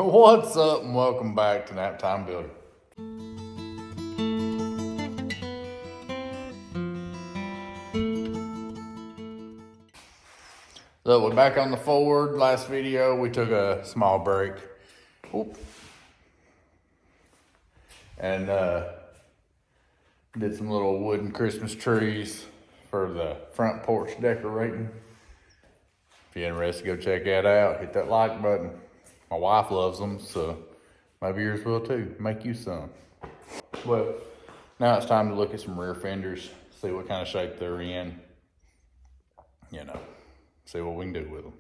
What's up and welcome back to Nap Time Building. So we're back on the Ford. Last video we took a small break. Oop. And did some little wooden Christmas trees for the front porch decorating. If you're interested, go check that out. Hit that like button. My wife loves them, so maybe yours will too. Make you some. Well, now it's time to look at some rear fenders, see what kind of shape they're in. You know, see what we can do with them.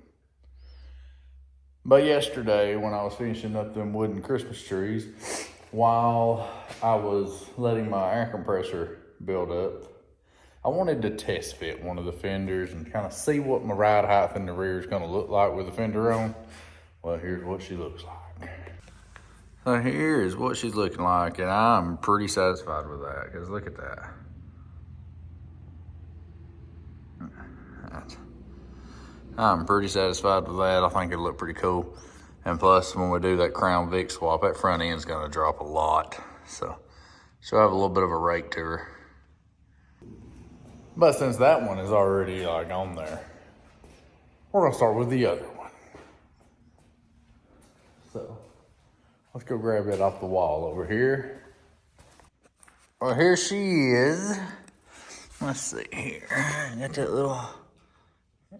But yesterday, when I was finishing up them wooden Christmas trees, while I was letting my air compressor build up, I wanted to test fit one of the fenders and kind of see what my ride height in the rear is going to look like with the fender on. Well, here's what she looks like. So here is what she's looking like, and I'm pretty satisfied with that, because look at that. I'm pretty satisfied with that. I think it'll look pretty cool. And plus, when we do that Crown Vic swap, that front end's gonna drop a lot. So she'll have a little bit of a rake to her. But since that one is already like on there, we're gonna start with the other one. So let's go grab it off the wall over here. Well, here she is. Let's see here. Got that little, it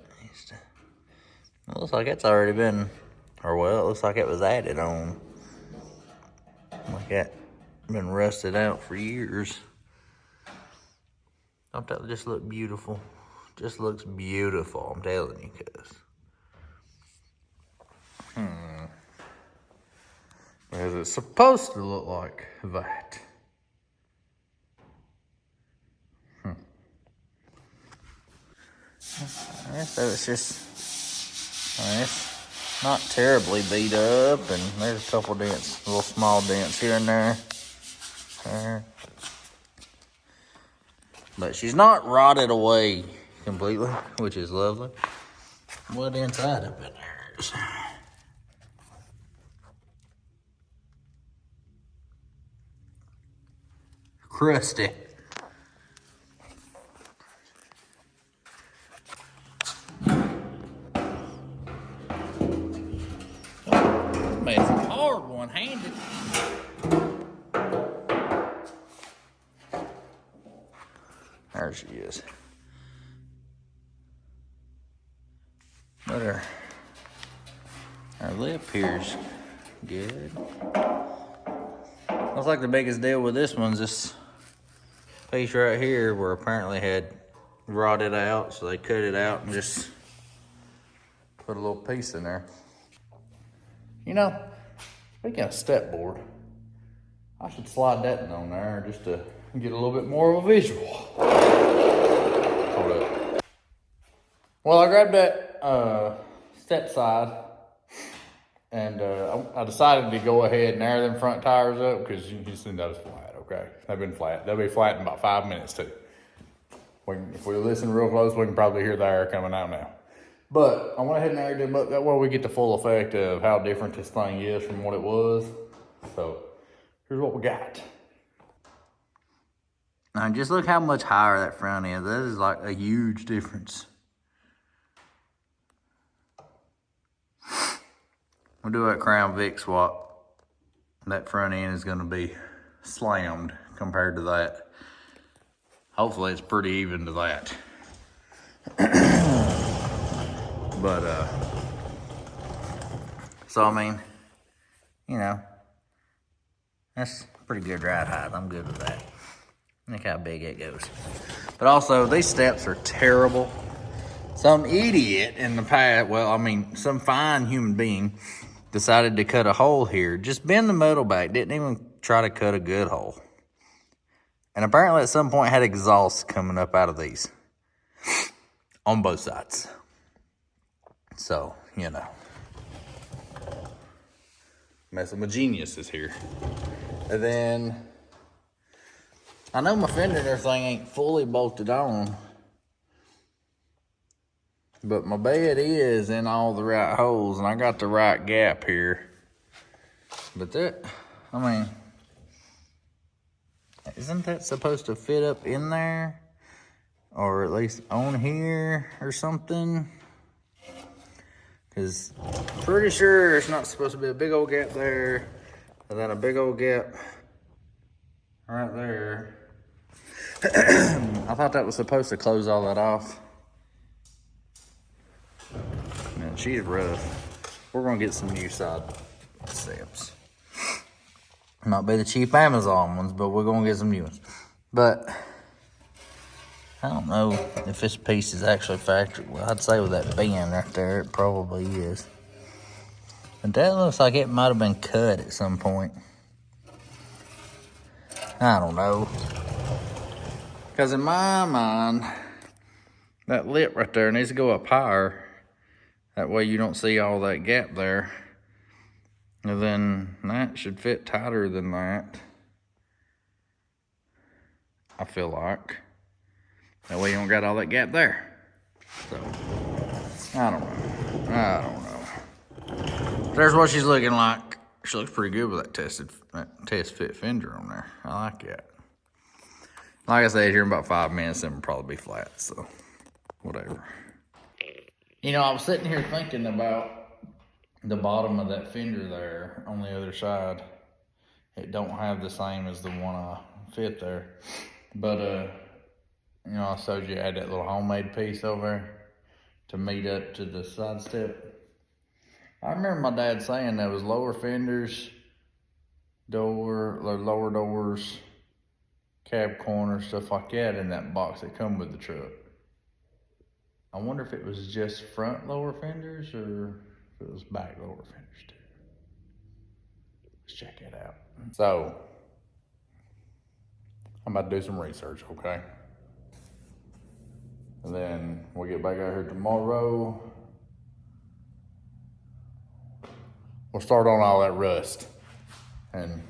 looks like it's already been, or well, it looks like it was added on. Like that, been rusted out for years. Don't that just look beautiful? Just looks beautiful, I'm telling you, cuz. Because it's supposed to look like that. So it's just, it's not terribly beat up, and there's a couple dents, little small dents here and there. But she's not rotted away completely, which is lovely. What inside of it is crusty. Man, it's hard one-handed. There she is. But her lip here's good. Looks like the biggest deal with this one's this piece right here, where apparently had rotted out, so they cut it out and just put a little piece in there. You know, speaking of step board, I should slide that in on there just to get a little bit more of a visual. Hold up. Well, I grabbed that step side, and I decided to go ahead and air them front tires up, because you just see those flat, okay? They've been flat. They'll be flat in about 5 minutes too. If we listen real close, we can probably hear the air coming out now. But I went ahead and aired them up. That way we get the full effect of how different this thing is from what it was. So here's what we got. Now just look how much higher that front is. That is like a huge difference. We'll do that Crown Vic swap. That front end is gonna be slammed compared to that. Hopefully it's pretty even to that. But, so I mean, you know, that's pretty good ride height. I'm good with that. Look how big it goes. But also, these steps are terrible. Some idiot in the past, well, I mean, some fine human being decided to cut a hole here. Just bend the metal back. Didn't even try to cut a good hole. And apparently at some point had exhaust coming up out of these. On both sides. So, you know. Messing with geniuses here. And then, I know my fender and everything ain't fully bolted on. But my bed is in all the right holes, and I got the right gap here. But that, I mean, isn't that supposed to fit up in there? Or at least on here or something? Because pretty sure it's not supposed to be a big old gap there. And then a big old gap right there. I thought that was supposed to close all that off. Man, she's rough. We're gonna get some new side steps. Might be the cheap Amazon ones, but we're gonna get some new ones. But I don't know if this piece is actually factory. Well, I'd say with that bend right there, it probably is. But that looks like it might have been cut at some point. I don't know. Because in my mind, that lip right there needs to go up higher. That way you don't see all that gap there. And then that should fit tighter than that. I feel like. That way you don't got all that gap there. So, I don't know. There's what she's looking like. She looks pretty good with that test fit fender on there. I like that. Like I said, here in about 5 minutes, then we'll probably be flat, so whatever. You know, I was sitting here thinking about the bottom of that fender there on the other side. It don't have the same as the one I fit there. But, you know, I showed you I had that little homemade piece over there to meet up to the side step. I remember my dad saying there was lower fenders, lower doors, cab corners, stuff like that in that box that come with the truck. I wonder if it was just front lower fenders or if it was back lower fenders too. Let's check it out. So, I'm about to do some research, okay? And then we'll get back out here tomorrow. We'll start on all that rust and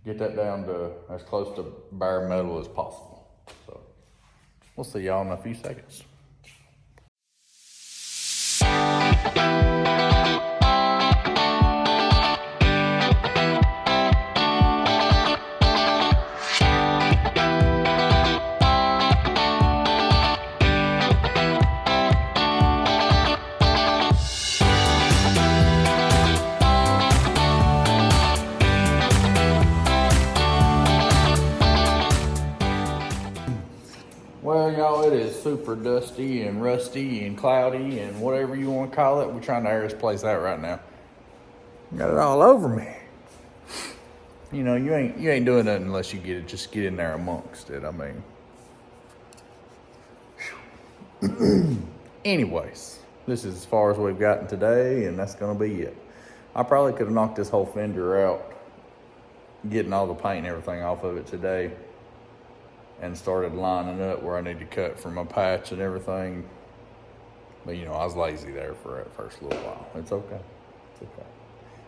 get that down to as close to bare metal as possible. So we'll see y'all in a few seconds. Well, y'all, it is super dusty and rusty and cloudy and whatever you want to call it. We're trying to air this place out right now. Got it all over me. You know, you ain't doing nothing unless you just get in there amongst it. I mean, anyways, this is as far as we've gotten today, and that's gonna be it. I probably could have knocked this whole fender out, getting all the paint and everything off of it today, and started lining up where I need to cut for my patch and everything. But, you know, I was lazy there for that first little while. It's okay. It's okay.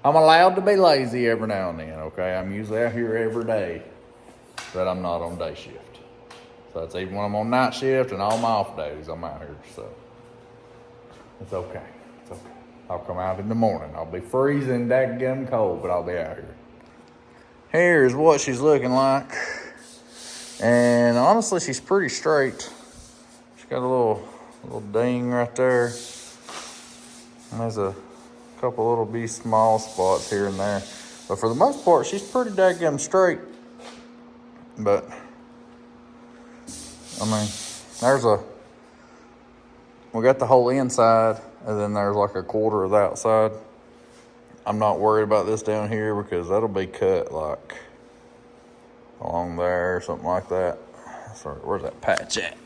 I'm allowed to be lazy every now and then, okay? I'm usually out here every day, but I'm not on day shift. So it's even when I'm on night shift and all my off days, I'm out here, so it's okay. It's okay. I'll come out in the morning. I'll be freezing dadgum cold, but I'll be out here. Here's what she's looking like. And honestly, she's pretty straight. She's got a little ding right there. And there's a couple little small spots here and there. But for the most part, she's pretty daggum straight. But, I mean, we got the whole inside, and then there's like a quarter of the outside. I'm not worried about this down here because that'll be cut like along there or something like that. Sorry, where's that patch at?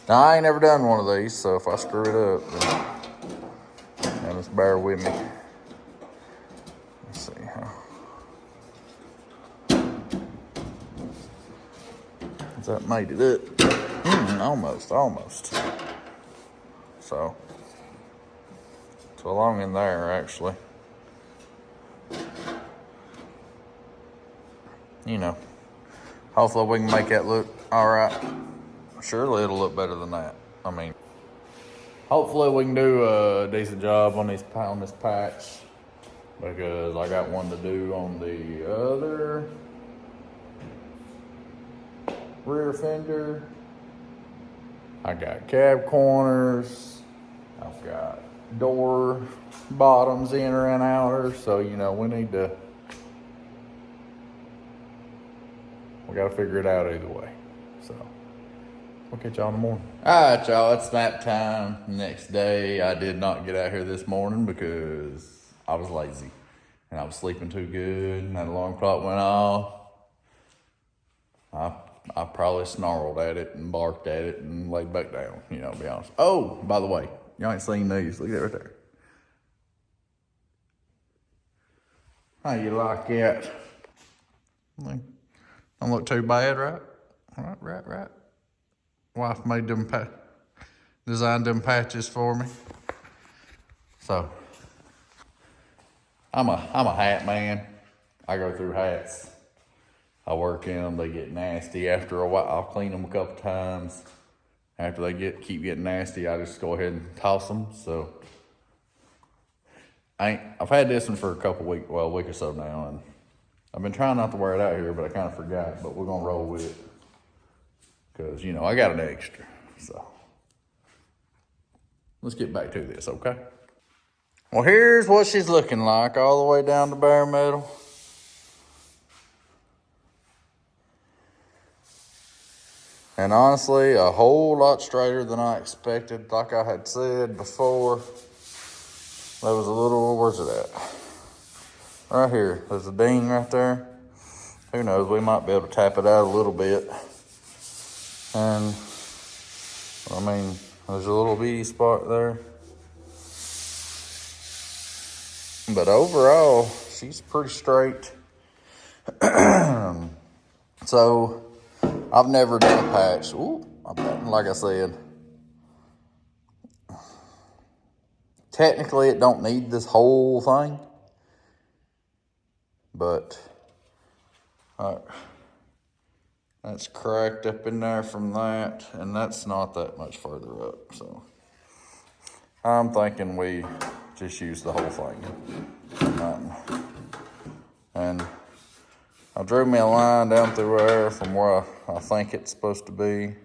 Now, I ain't never done one of these, so if I screw it up, then just bear with me. Let's see how. Has that made it up? Almost. So along in there, actually. You know, hopefully we can make that look all right. Surely it'll look better than that. I mean, hopefully we can do a decent job on this patch, because I got one to do on the other rear fender. I got cab corners. I've got door bottoms, inner and outer. So, you know, we gotta figure it out either way. So, we'll catch y'all in the morning. All right, y'all, it's nap time. Next day, I did not get out here this morning because I was lazy and I was sleeping too good, and that alarm clock went off. I probably snarled at it and barked at it and laid back down, you know, to be honest. Oh, by the way, y'all ain't seen these. Look at that right there. How you like that? Don't look too bad, right? Right. Wife made them, designed them patches for me. So, I'm a hat man. I go through hats. I work in them, they get nasty. After a while, I'll clean them a couple times. After they keep getting nasty, I just go ahead and toss them. So I've had this one for a week or so now, and I've been trying not to wear it out here, but I kind of forgot. But we're gonna roll with it because, you know, I got an extra. So let's get back to this, okay? Well, here's what she's looking like all the way down to bare metal. And honestly, a whole lot straighter than I expected. Like I had said before, there was a little, where's it at? Right here, there's a ding right there. Who knows, we might be able to tap it out a little bit. And, I mean, there's a little bitty spot there. But overall, she's pretty straight. So, I've never done a patch. Ooh, like I said, technically it don't need this whole thing, but that's cracked up in there from that, and that's not that much further up. So I'm thinking we just use the whole thing. And I drew me a line down through there from where I think it's supposed to be.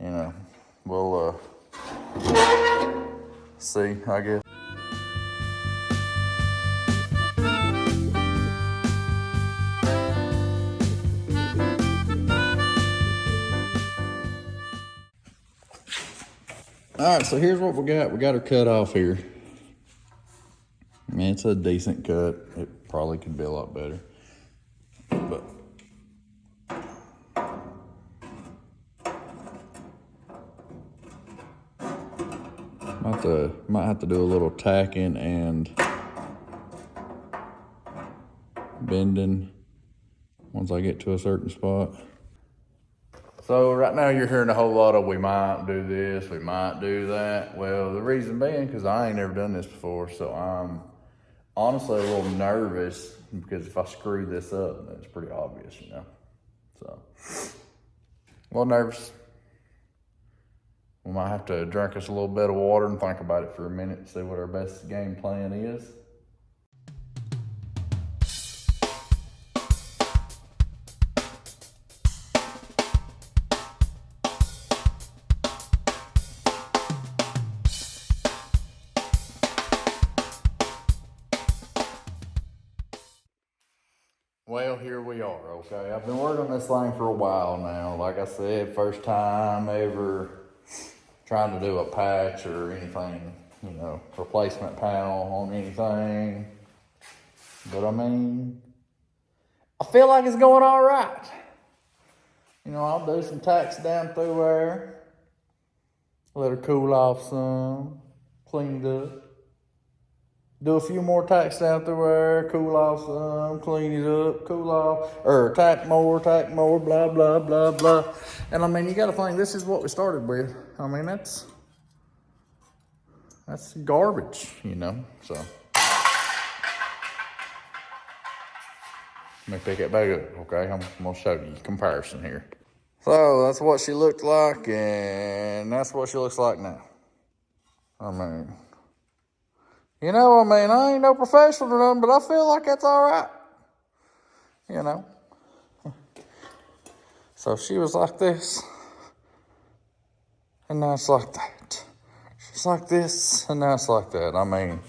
You know, we'll see, I guess. All right, so here's what we got. We got her cut off here. I mean, it's a decent cut. It probably could be a lot better. But might have to do a little tacking and bending once I get to a certain spot. So right now you're hearing a whole lot of we might do this, we might do that. Well, the reason being because I ain't never done this before, so I'm honestly a little nervous because if I screw this up, that's pretty obvious, you know. So, a little nervous. We might have to drink us a little bit of water and think about it for a minute and see what our best game plan is. Well, here we are, okay? I've been working on this thing for a while now. Like I said, first time ever trying to do a patch or anything, you know, replacement panel on anything. But I mean, I feel like it's going all right. You know, I'll do some tacks down through there. Let her cool off some, clean it up. Do a few more tacks down through there, cool off some, clean it up, cool off, or tack more, blah, blah, blah, blah. And I mean, you gotta think, this is what we started with. I mean, that's garbage, you know, so. Let me pick it back up, okay? I'm gonna show you a comparison here. So, that's what she looked like, and that's what she looks like now. I mean, I ain't no professional or nothing, but I feel like that's all right. So she was like this, and now it's like that. She's like this, and now it's like that. I mean,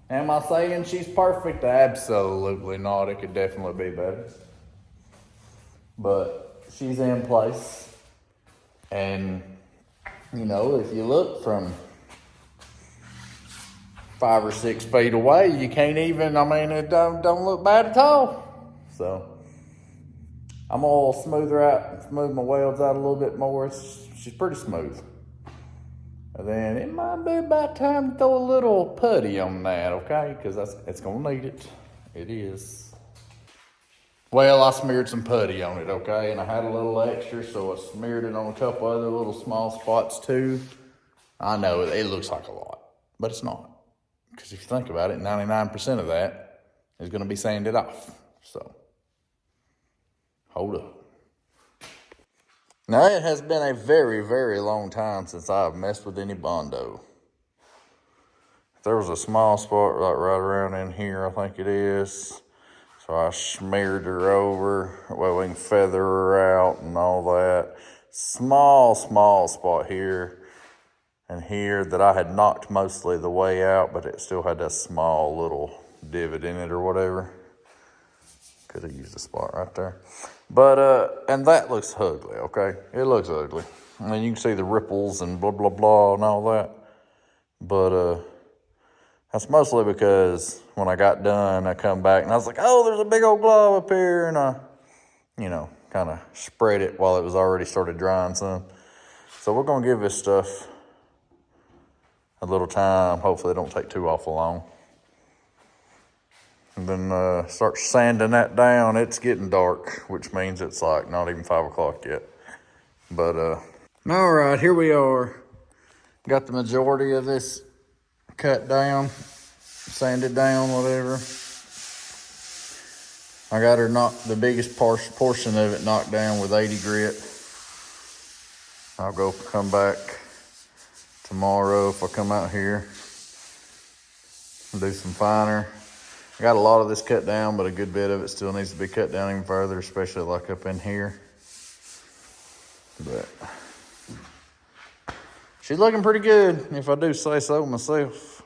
am I saying she's perfect? Absolutely not. It could definitely be better. But she's in place. And, if you look from 5 or 6 feet away, you can't even, it don't look bad at all. So, I'm gonna smooth my welds out a little bit more. She's pretty smooth. And then it might be about time to throw a little putty on that, okay? Because it's gonna need it. It is. Well, I smeared some putty on it, okay? And I had a little extra, so I smeared it on a couple other little small spots too. I know it looks like a lot, but it's not. Because if you think about it, 99% of that is gonna be sanded off. So, hold up. Now, it has been a very, very long time since I've messed with any Bondo. There was a small spot right around in here, I think it is. So I smeared her over, well, we can feather her out and all that. Small spot here and here that I had knocked mostly the way out, but it still had that small little divot in it or whatever. Could have used a spot right there. But, and that looks ugly, okay? It looks ugly. And you can see the ripples and blah, blah, blah and all that. But, that's mostly because when I got done, I come back and I was like, oh, there's a big old glob up here. And I, kind of spread it while it was already started drying some. So we're going to give this stuff a little time. Hopefully it don't take too awful long. And then start sanding that down. It's getting dark, which means it's like not even 5 o'clock yet. But, all right, here we are. Got the majority of this cut down, sanded down, whatever. I got her the biggest portion of it knocked down with 80 grit. I'll come back tomorrow if I come out here and do some finer. I got a lot of this cut down, but a good bit of it still needs to be cut down even further, especially like up in here. But she's looking pretty good, if I do say so myself.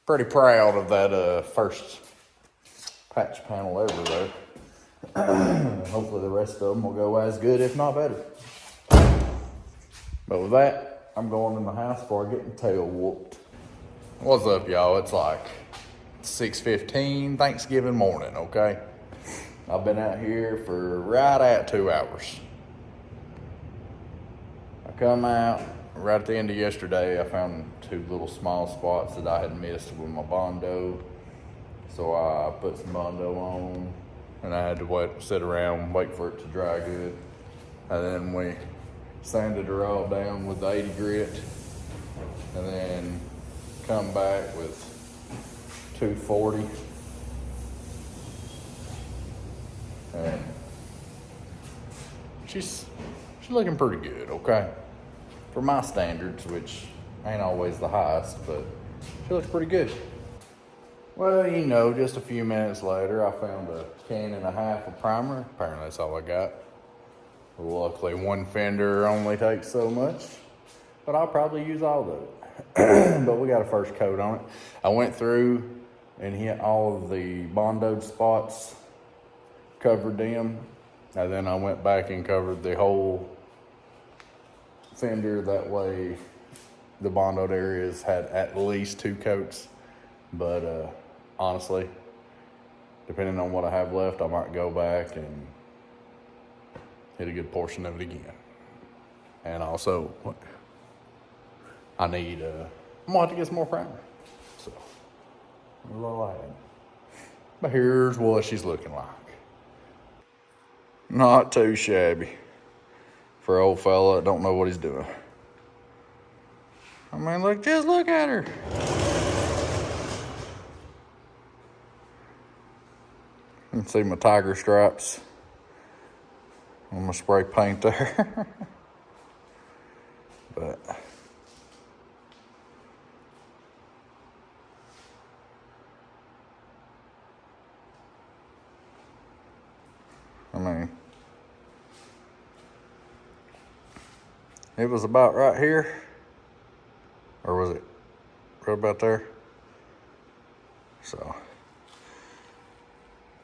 Pretty proud of that first patch panel ever though. Hopefully the rest of them will go as good, if not better. But with that, I'm going in the house before I get my tail whooped. What's up, y'all? It's like 6:15 Thanksgiving morning, okay? I've been out here for right at 2 hours. I come out right at the end of yesterday. I found 2 little small spots that I had missed with my Bondo. So I put some Bondo on and I had to sit around, wait for it to dry good. And then we sanded her all down with 80 grit and then come back with 240. And she's looking pretty good, okay? For my standards, which ain't always the highest, but she looks pretty good. Well, just a few minutes later, I found a can and a half of primer. Apparently that's all I got. Luckily, one fender only takes so much, but I'll probably use all of it. But we got a first coat on it. I went through and hit all of the Bondoed spots, covered them, and then I went back and covered the whole fender. That way the Bondoed areas had at least 2 coats. But honestly, depending on what I have left, I might go back and hit a good portion of it again. And also, I'm gonna have to get some more primer. So, a little add. But here's what she's looking like. Not too shabby for an old fella that don't know what he's doing. Just look at her. You can see my tiger stripes I'm gonna spray paint there. But I mean, it was about right here, or was it right about there? So,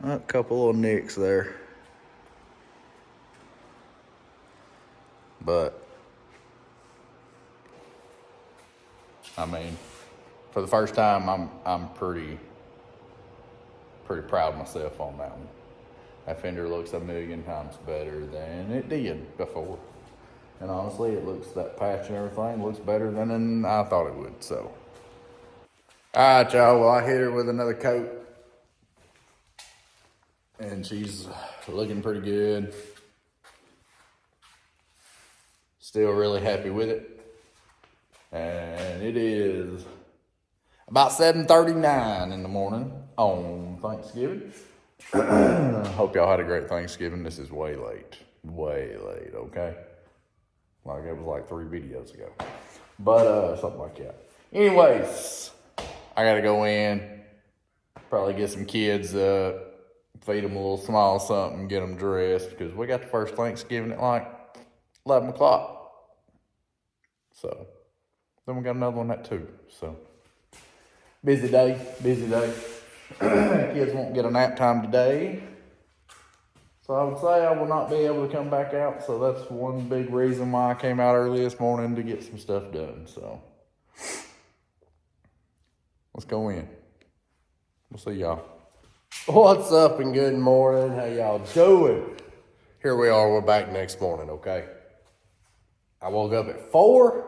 a couple little nicks there. But, I mean, for the first time, I'm pretty proud of myself on that one. That fender looks a million times better than it did before. And honestly, that patch and everything looks better than I thought it would, so. All right, y'all, well, I hit her with another coat. And she's looking pretty good. Still really happy with it. And it is about 7:39 in the morning on Thanksgiving. Hope y'all had a great Thanksgiving. This is way late, okay? Like it was like 3 videos ago. But something like that. Anyways, I gotta go in, probably get some kids feed them a little small something, get them dressed, because we got the first Thanksgiving at like 11 o'clock. So, then we got another one at 2. So, busy day. Kids won't get a nap time today. So I would say I will not be able to come back out. So that's one big reason why I came out early this morning to get some stuff done. So, let's go in. We'll see y'all. What's up and good morning? How y'all doing? Here we are, we're back next morning, okay? I woke up at 4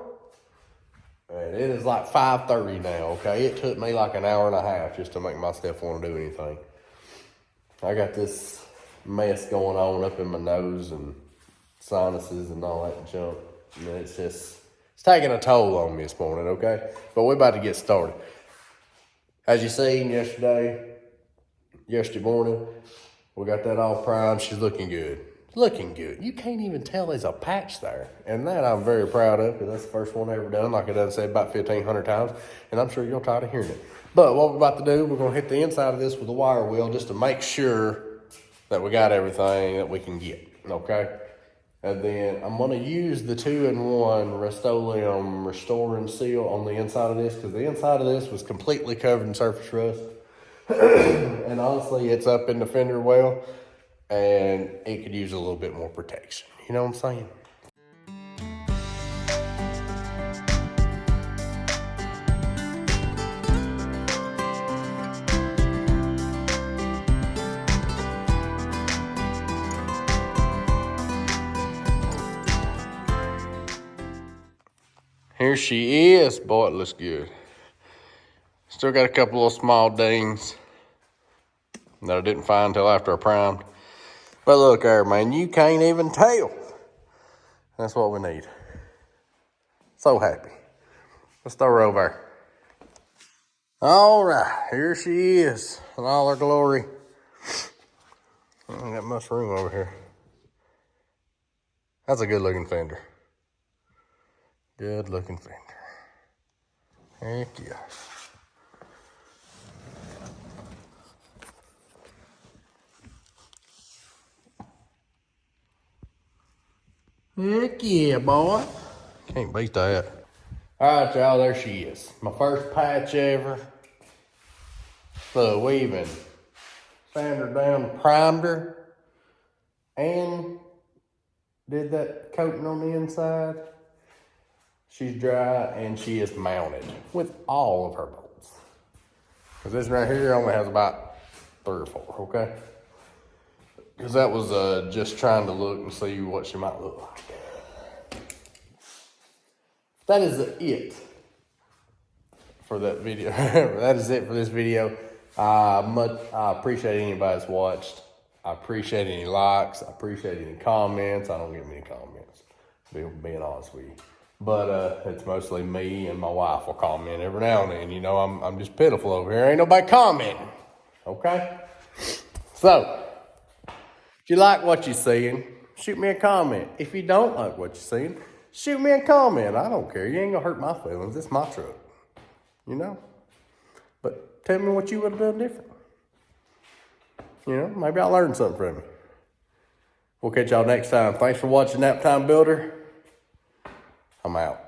and it is like 5:30 now, okay? It took me like an hour and a half just to make myself want to do anything. I got this mess going on up in my nose and sinuses and all that junk. And it's taking a toll on me this morning, okay? But we're about to get started. As you seen yesterday morning, we got that all primed. She's looking good. Looking good. You can't even tell there's a patch there. And that I'm very proud of, because that's the first one I ever done, like I done said about 1,500 times. And I'm sure you're tired of hearing it. But what we're about to do, we're going to hit the inside of this with a wire wheel just to make sure that we got everything that we can get, okay? And then I'm going to use the 2-in-1 Rust-Oleum Restore and Seal on the inside of this, because the inside of this was completely covered in surface rust. And honestly, it's up in the fender well, and it could use a little bit more protection. You know what I'm saying? Here she is. Boy, it looks good. Still got a couple of small dings that I didn't find until after I primed. But look there, man, you can't even tell. That's what we need. So happy. Let's throw her over. All right, here she is in all her glory. I don't got much room over here. That's a good looking fender. Good looking fender. Heck yeah. Heck yeah, boy. Can't beat that. All right, y'all, there she is. My first patch ever. So we even sanded her down, primed her, and did that coating on the inside. She's dry and she is mounted with all of her bolts. Because this right here only has about 3 or 4, okay? Because that was just trying to look and see what she might look like. That is it for that video. That is it for this video. I appreciate anybody that's watched. I appreciate any likes. I appreciate any comments. I don't get many comments, being honest with you. But it's mostly me and my wife will comment every now and then. You know, I'm just pitiful over here. Ain't nobody commenting. Okay? So, if you like what you're seeing, shoot me a comment. If you don't like what you're seeing, shoot me a comment. I don't care. You ain't gonna hurt my feelings. It's my truck. You know? But tell me what you would have done different. You know, maybe I'll learn something from you. We'll catch y'all next time. Thanks for watching Nap Time Builder. I'm out.